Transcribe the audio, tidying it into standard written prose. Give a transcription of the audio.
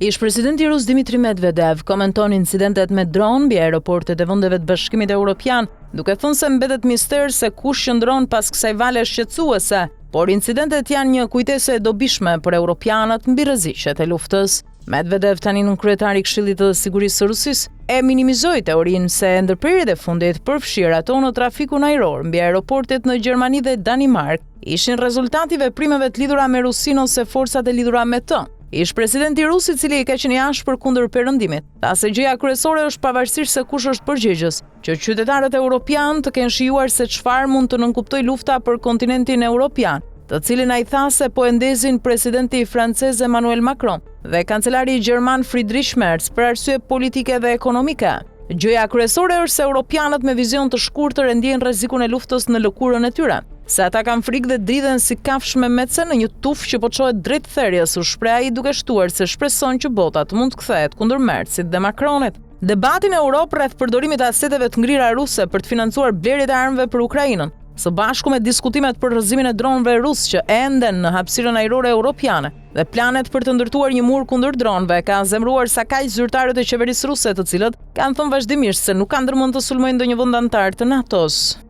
Ish-presidenti rus Dmitri Medvedev komenton incidentet me dron mbi aeroportet e vendeve të Bashkimit Evropian, duke thënë se mbetet mister se kush qëndron pas kësaj vale shqetësuese, por incidentet janë një kujtesë e dobishme për europianët mbi rreziqet e luftës. Medvedev, tani nën kryetari i Këshillit të Sigurisë së Rusisë, e minimizoi teorinë se ndërprerjet e fundit përfshirë ato në trafikun ajror mbi aeroportet në Gjermani dhe Danimark ishin rezultati veprimeve të lidhura me Rusinë ose forcat e lidhura me të. Ish-presidenti rus, i cili ka qenë i ashpër kundër perëndimit, tha se gjëja kryesore është pavarësisht se kush është përgjegjës, që qytetarët evropian të kenë shijuar se çfarë mund të nënkuptojë lufta për kontinentin evropian, të cilin ai tha se po e ndezin presidenti francez Emmanuel Macron dhe kancelari gjerman Friedrich Merz për arsye politike dhe ekonomike. Gjëja kryesore është se europianët me vizion të shkurtër e ndjejnë rrezikun e luftës në lëkurën e tyre. Se ata kanë frikë dhe dridhen si kafshë me mece në një tufë që po çohet drejt therrjes, u shpreh ai duke shtuar se shpreson që bota mund të kthehet kundër Merzit dhe Macronit. Debatin e Europë rreth përdorimit të aseteve të ngrira ruse për të financuar blerjet e armëve për Ukrainën, së bashku me diskutimet për rrëzimin e dronëve rus që enden në hapësirën ajrore europiane dhe planet për të ndërtuar një mur kundër dronëve, ka zemruar sa kaq zyrtarët e qeverisë ruse, të cilët kanë thënë vazhdimisht se nuk kanë ndërmend të sulmojnë ndonjë vend antar të NATO-s.